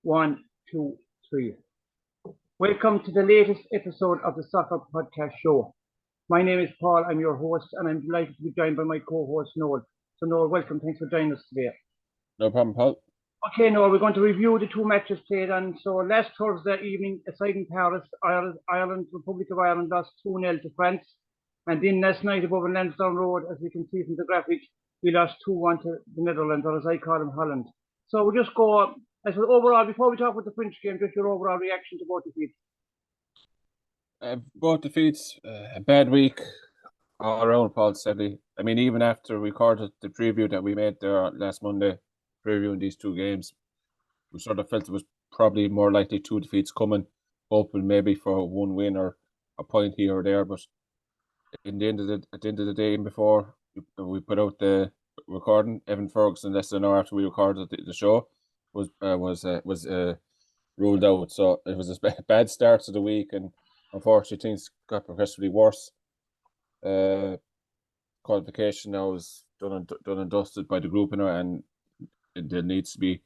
One, two, three. Welcome to the latest episode of the Soccer Podcast Show. My name is Paul, I'm your host, and I'm delighted to be joined by my co-host Noel. So Noel, welcome, thanks for joining us today. No problem, Paul. Okay, Noel, we're going to review the two matches played on. So last Thursday evening, aside in Paris, Republic of Ireland lost 2-0 to France. And then last night above in Lansdowne Road, as we can see from the graphic, we lost 2-1 to the Netherlands, or as I call them, Holland. So we'll just go, as well, overall, before we talk about the French game, just your overall reaction to both defeats. Both defeats, a bad week all around, Paul, sadly. I mean, even after we recorded the preview that we made there last Monday, previewing these two games, we sort of felt it was probably more likely two defeats coming, hoping maybe for one win or a point here or there. But at the end of the day, and before we put out the recording, Evan Ferguson, less than an hour after we recorded the show, was ruled out. So it was a bad start to the week, and unfortunately things got progressively worse. Qualification now is done and dusted by the group, and there needs to be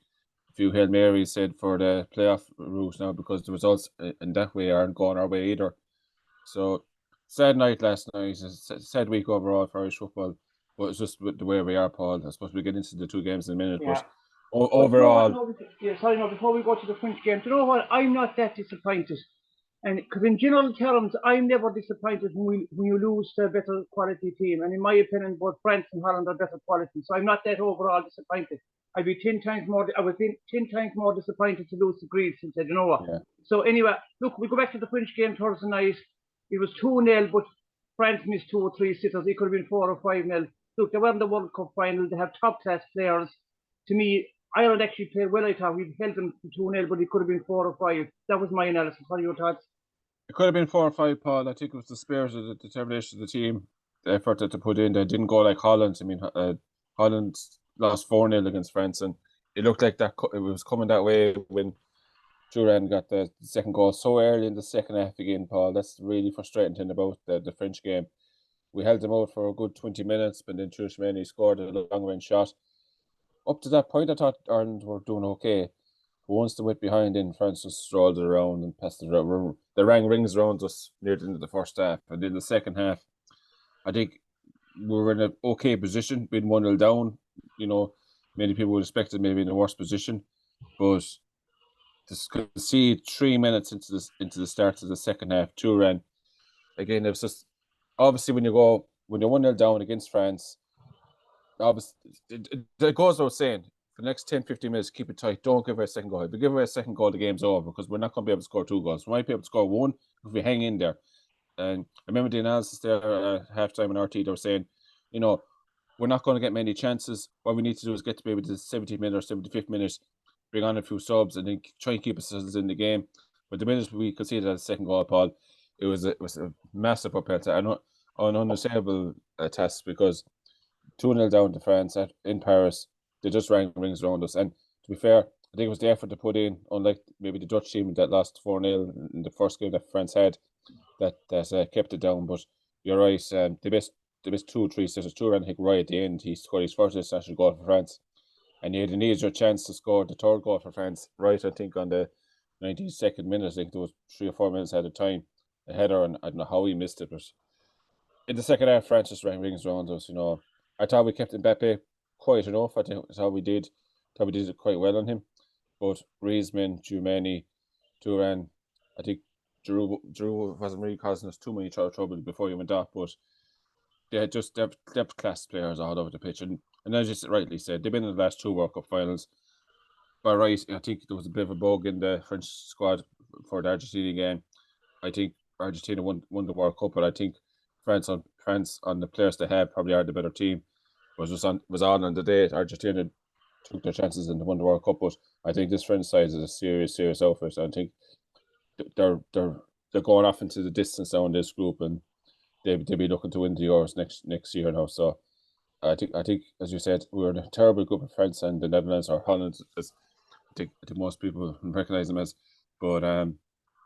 a few Hail Marys said for the playoff route now, because the results in that way aren't going our way either. So sad night last night, a sad week overall for Irish football, but it's just the way we are, Paul. I suppose we get into the two games in a minute, but overall... Before we go to the French game, do you know what? I'm not that disappointed. And because in general terms, I'm never disappointed when you lose to a better quality team. And in my opinion, both France and Holland are better quality. So I'm not that overall disappointed. I was 10 times more disappointed to lose to Greece and said, you know what? Yeah. So anyway, look, we go back to the French game Thursday night. It was 2-0, but France missed 2 or 3 sitters. It could have been 4 or 5-0. Look, they were in the World Cup final. They have top class players. To me, Ireland actually played well. I thought we held them to 2-0, but it could have been 4 or 5. That was my analysis. What are your thoughts? It could have been 4 or 5, Paul. I think it was the spirit of the determination of the team, the effort that they put in. They didn't go like Holland. I mean, Holland lost 4-0 against France, and it looked like that it was coming that way when Duran got the second goal so early in the second half again, Paul. That's really frustrating thing about the French game. We held them out for a good 20 minutes, but then Tchouameni scored a long-range shot. Up to that point, I thought Ireland were doing okay. But once they went behind, in France just strolled it around and passed it around. They rang rings around us near the end of the first half. And in the second half, I think we were in an okay position, being 1-0 down. You know, many people would expect it maybe in a worse position. But to see 3 minutes into the start of the second half, Turan, again, it was just obviously when you're 1-0 down against France, obviously it goes without saying, for the next 10-15 minutes, keep it tight. Don't give away a second goal. If we give away a second goal, the game's over, because we're not going to be able to score 2 goals. We might be able to score 1 if we hang in there. And I remember the analysis there at halftime in RT, they were saying, you know, we're not going to get many chances. What we need to do is get to maybe the 70th minute or 75th minute, bring on a few subs, and then try and keep ourselves in the game. But the minute we conceded that second goal, Paul, it was a massive uphill, an unassailable test, because 2-0 down to France in Paris. They just rang rings around us. And to be fair, I think it was the effort to put in, unlike maybe the Dutch team that lost 4-0 in the first game that France had, that kept it down. But you're right, the best 2 or 3 sitters. Turan, I think, right at the end, he scored his first international goal for France. And he had an easier chance to score the third goal for France, right, I think, on the 92nd minute. I think there was 3 or 4 minutes at a time. A header, and I don't know how he missed it. But in the second half, France just rang rings around us, you know. I thought we kept Mbappe quiet enough. I think that's how we did. Thought we did it quite well on him. But Griezmann, Tchouameni, Turan, I think Drew wasn't really causing us too many trouble before he went off. But they had just depth class players all over the pitch. And as you rightly said, they've been in the last 2 World Cup finals. By right, I think there was a bit of a bug in the French squad for the Argentina game. I think Argentina won the World Cup, but I think France on the players they have probably are the better team. Was on the day Argentina took their chances and won the World Cup, but I think this French side is a serious outfit. I think they're going off into the distance now in this group, and they'll be looking to win the Euros next year now. So I think as you said, we're in a terrible group of France and the Netherlands, or Holland, as I think most people recognize them as. But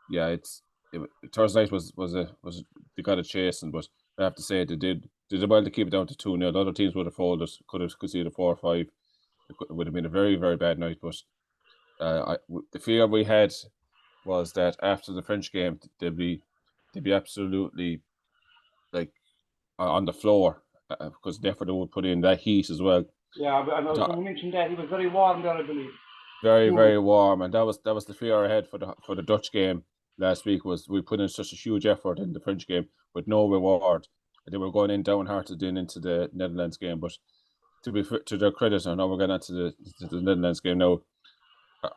yeah, Thursday night was they got a chasing, but I have to say they did well to keep it down to 2-0. Other teams would have folded, could have conceded 4 or 5. It would have been a very, very bad night. But The fear we had was that after the French game, they'd be absolutely like on the floor because therefore they would put in that heat as well. Yeah, I know someone mentioned that he was very warm there, I believe. Very warm, and that was the fear I had for the Dutch game last week. Was we put in such a huge effort in the French game with no reward. They were going in downhearted into the Netherlands game, but to their credit, I know we're getting into the Netherlands game now.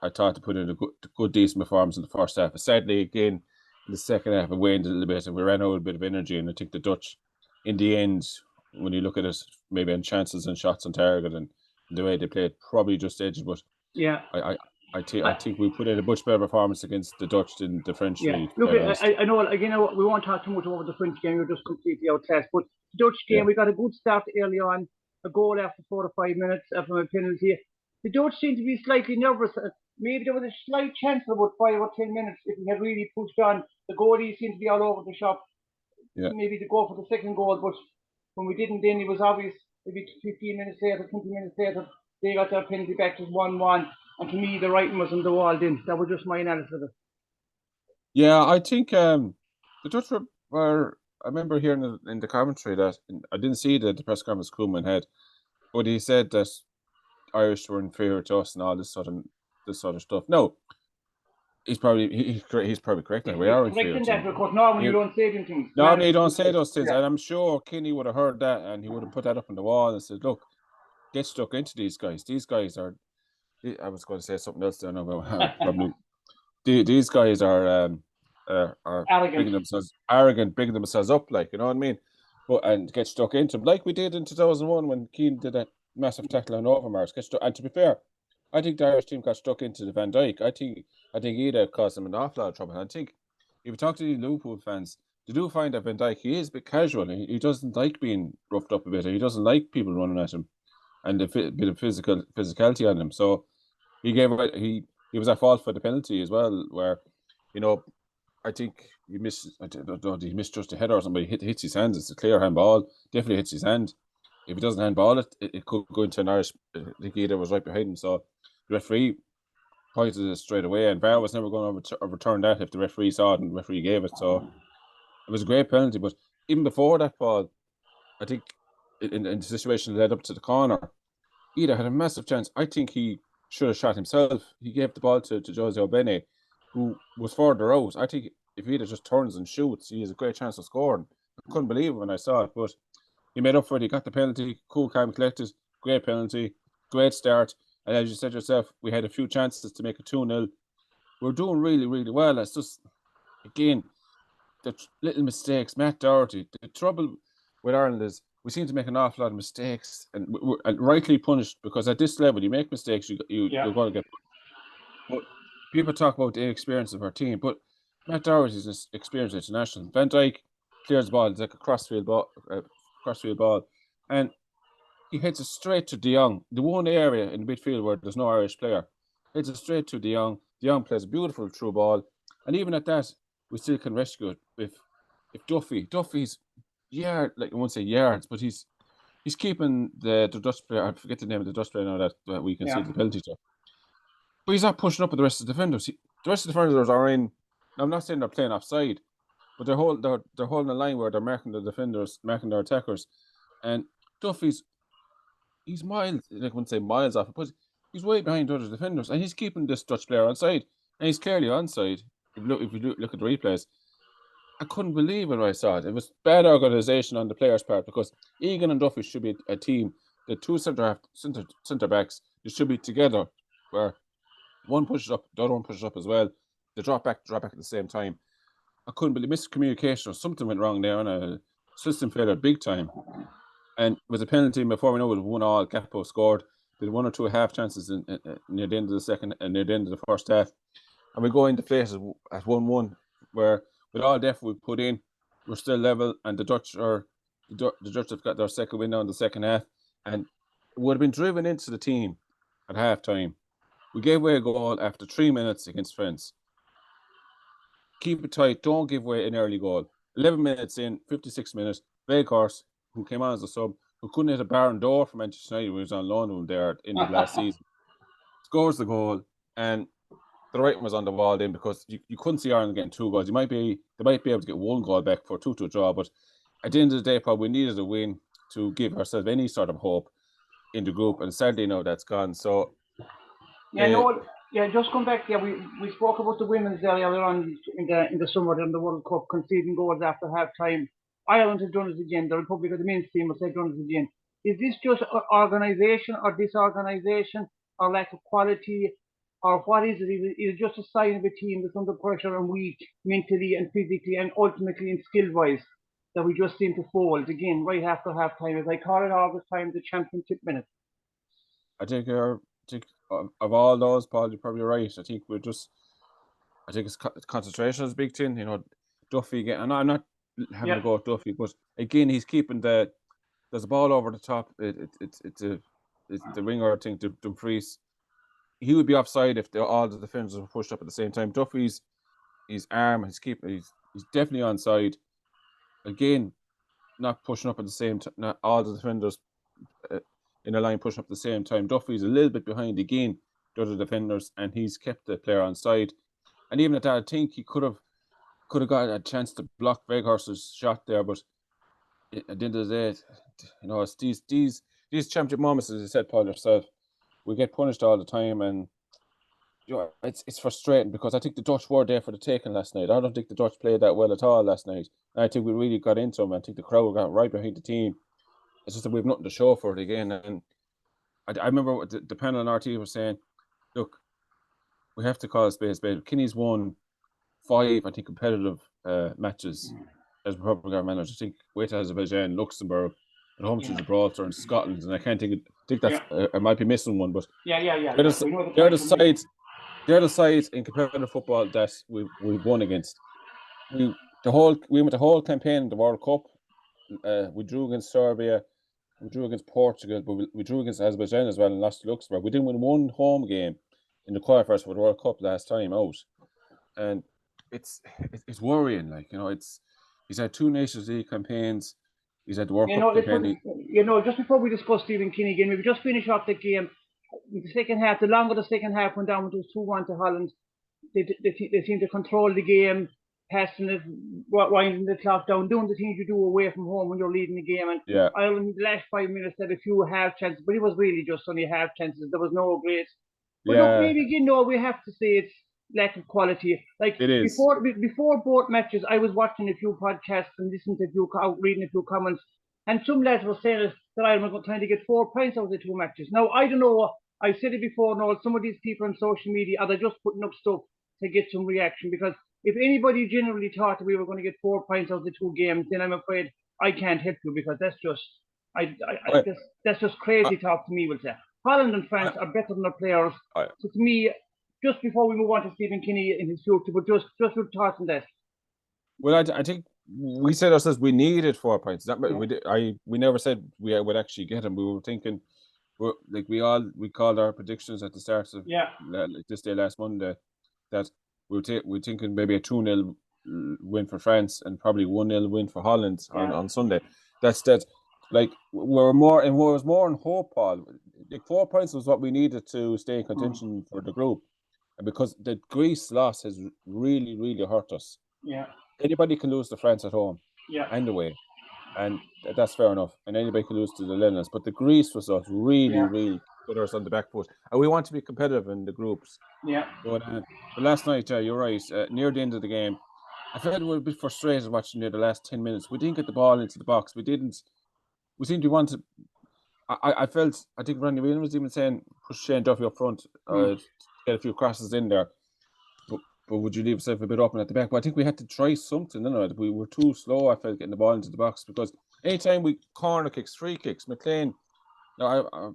I thought to put in a good decent performance in the first half. Sadly, again, in the second half, it waned a little bit, and we ran out a bit of energy. And I think the Dutch, in the end, when you look at it, maybe on chances and shots on target and the way they played, probably just edged. But yeah, I think we put in a much better performance against the Dutch than the French. Yeah, Really, look, I know, again, we won't talk too much over the French game. You're just completely outclassed. But the Dutch game, we got a good start early on, a goal after 4 or 5 minutes from a penalty. The Dutch seemed to be slightly nervous. Maybe there was a slight chance for about 5 or 10 minutes if we had really pushed on. The goalies seemed to be all over the shop. Yeah. Maybe to go for the second goal, but when we didn't, then it was obvious. Maybe 15 minutes later, 20 minutes later, they got their penalty back to 1-1. And to me, the writing was on the wall then. That was just my analysis of it. Yeah, I think the Dutch were. I remember hearing in the commentary that I didn't see the press conference Koeman had, but he said that Irish were inferior to us and all this sort of stuff. No, he's probably correct. We are inferior. Correct in that, because normally you don't say them things. Normally you don't say those things, and I'm sure Kinney would have heard that, and he would have put that up on the wall and said, "Look, get stuck into these guys. These guys are." I was going to say something else there. Probably these guys are arrogant, bigging themselves up, like, you know what I mean, and get stuck into them, like we did in 2001 when Keane did that massive tackle on Overmars. And to be fair, I think the Irish team got stuck into the Van Dijk. I think he'd have caused them an awful lot of trouble. I think if you talk to the Liverpool fans, they do find that Van Dijk, he is a bit casual. He doesn't like being roughed up a bit. He doesn't like people running at him and a bit of physicality on him. So he was at fault for the penalty as well, where, you know, I think he missed just a header or somebody hits his hands. It's a clear handball. Definitely hits his hand. If he doesn't handball it could go into an Irish. I think either was right behind him. So the referee pointed it straight away, and VAR was never going to overturn that if the referee saw it and the referee gave it. So it was a great penalty. But even before that ball, I think in the situation that led up to the corner, Ida had a massive chance. I think he should have shot himself. He gave the ball to Jose Obene, who was further out. I think if he just turns and shoots, he has a great chance of scoring. I couldn't believe it when I saw it, but he made up for it. He got the penalty, cool, calm, collected. Great penalty, great start. And as you said yourself, we had a few chances to make it 2-0. We're doing really, really well. It's just, again, the little mistakes. Matt Doherty, the trouble with Ireland is we seem to make an awful lot of mistakes, and we're rightly punished, because at this level, you make mistakes, you're going to get punished. But people talk about the inexperience of our team, but Matt Doherty is an experienced international. Van Dijk clears the ball, it's like a crossfield ball, and he hits it straight to De Jong, the one area in the midfield where there's no Irish player. Hits it straight to De Jong. De Jong plays a beautiful through ball, and even at that, we still can rescue it. If Duffy's I won't say yards, but he's keeping the Dutch player. I forget the name of the Dutch player now that we can see the penalty to. But he's not pushing up with the rest of the defenders. The rest of the defenders are in. I'm not saying they're playing offside, but they're holding a line where they're marking the defenders, marking their attackers, and Duffy's miles. I wouldn't say miles off, but he's way behind other defenders, and he's keeping this Dutch player onside, and he's clearly onside. If you look at the replays. I couldn't believe when I saw it. It was bad organisation on the players' part, because Egan and Duffy should be a team. The two centre backs, they should be together, where one pushes up, the other one pushes up as well. They drop back at the same time. I couldn't believe miscommunication or something went wrong there, and a system failure big time. And with a penalty, before we know it, 1-1. Gakpo scored. With 1 or 2 half chances near the end of the second and near the end of the first half, and we go into places at 1-1, where with all the effort we put in, we're still level, and the Dutch have got their second win now in the second half, and it would have been driven into the team at half time. We gave away a goal after 3 minutes against France. Keep it tight, don't give away an early goal. 11 minutes in, 56 minutes, Veghorst, who came on as a sub, who couldn't hit a barn door for Manchester United when he was on loan there at the end of last season, scores the goal, and the writing was on the wall then, because you couldn't see Ireland getting 2 goals. They might be able to get 1 goal back for 2 to a draw, but at the end of the day, Paul, we needed a win to give ourselves any sort of hope in the group, and sadly now that's gone. So just come back. Yeah, we spoke about the women's earlier on in the summer in the World Cup, conceding goals after half time. Ireland have done it again. The Republic of the Men's team has done it again. Is this just organisation or disorganisation or lack of quality, or what is it? Is it just a sign of a team that's under pressure and weak mentally and physically and ultimately in skill wise, that we just seem to fold again right after half time? As I call it all the time, the championship minute. I think of all those, Paul, you're probably right. I think it's concentration is a big thing. You know, Duffy again, and I'm not having to go at Duffy, but again, he's keeping there's a ball over the top. It's the winger, I think, Dumfries. He would be offside if all the defenders were pushed up at the same time. Duffy's his arm, he's definitely onside. Again, not pushing up at the same time. Not all the defenders in a line pushing up at the same time. Duffy's a little bit behind again the other defenders, and he's kept the player onside. And even at that, I think he could have got a chance to block Weghorst's shot there, but at the end of the day, you know, it's these championship moments, as you said, Paul, yourself, we get punished all the time, and you know, it's frustrating, because I think the Dutch were there for the taking last night. I don't think the Dutch played that well at all last night. And I think we really got into them. I think the crowd got right behind the team. It's just that we have nothing to show for it again. And I remember what the panel on RT was saying, look, we have to call a spade a spade. Kinney's won 5, I think, competitive matches as Republic of Ireland. I think with Azerbaijan, Luxembourg, at home to Gibraltar and Scotland, and I can't think that's I might be missing one, but they're the sides in competitive football that we've won against. We went the whole campaign in the World Cup. We drew against Serbia, we drew against Portugal, but we drew against Azerbaijan as well and lost to Luxembourg. We didn't win one home game in the qualifiers for the World Cup last time out, and it's worrying. Like, you know, he's had 2 Nations League campaigns. He's had the World Cup campaign. Just before we discuss Stephen Kinney again, maybe just finish off the game. The second half, the longer the second half went down, it was 2-1 to Holland. They seemed to control the game, passing it, winding the clock down, doing the things you do away from home when you're leading the game. And Ireland, the last 5 minutes, had a few half chances, but it was really just only half chances. There was no great. But look, maybe, you know, we have to say it's lack of quality. Like, it is. Before both matches, I was watching a few podcasts and listening to reading a few comments, and some lads were saying that Ireland was trying to get 4 points out of the 2 matches. Now, I don't know. I said it before. Now, some of these people on social media, are they just putting up stuff to get some reaction? Because if anybody generally thought that we were going to get 4 points out of the 2 games, then I'm afraid I can't help you, because that's just that's just crazy talk to me. Will say Holland and France are better than their players. So to me, just before we move on to Stephen Kinney in his future, but just your thoughts on that. Well, I think we said ourselves we needed 4 points. We never said we would actually get them. We were thinking, we called our predictions at the start of this day last Monday, that we're thinking maybe a 2-0 win for France and probably 1-0 win for Holland on Sunday. That's that. Like, we're more, and was more in hope, Paul. Like, 4 points was what we needed to stay in contention for the group, and because the Greece loss has really, really hurt us. Yeah. Anybody can lose to France at home and away, and that's fair enough. And anybody can lose to the Netherlands, but the Greece was us really put us on the back foot, and we want to be competitive in the groups. Yeah. But last night, you're right. Near the end of the game, I felt we were a bit frustrated watching near the last 10 minutes. We didn't get the ball into the box. We seemed to want to. I think Randy Whelan was even saying push Shane Duffy up front, to get a few crosses in there. But would you leave yourself a bit open at the back? But I think we had to try something. We were too slow, I felt, getting the ball into the box, because anytime we corner kicks, free kicks, McLean. Now, I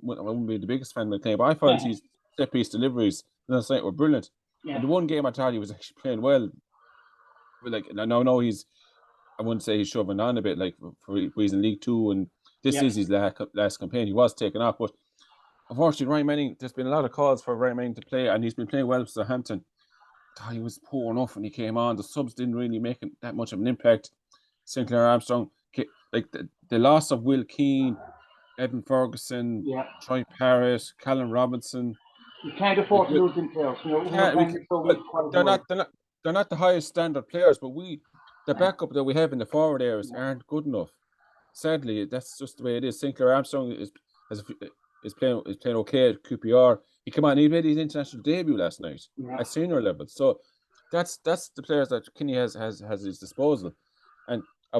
wouldn't be the biggest fan of McLean, but I felt his set piece deliveries last night were brilliant. Yeah. And the one game I thought he was actually playing well. Like, no, I wouldn't say he's shoving on a bit, like, for he's in League Two, and this is his last campaign. He was taken off, but unfortunately, Ryan Manning, there's been a lot of calls for Ryan Manning to play, and he's been playing well for Southampton. He was poor enough when he came on. The subs didn't really make that much of an impact. Sinclair Armstrong, like the loss of Will Keane, Evan Ferguson, Troy Parrott, Callum Robinson, You can't afford to lose them players. Can't, we can, well, they're not the highest standard players, but the backup that we have in the forward areas aren't good enough. Sadly, that's just the way it is. Sinclair Armstrong is playing okay at QPR. He came on, he made his international debut last night at senior level. So that's the players that Kinney has at his disposal. And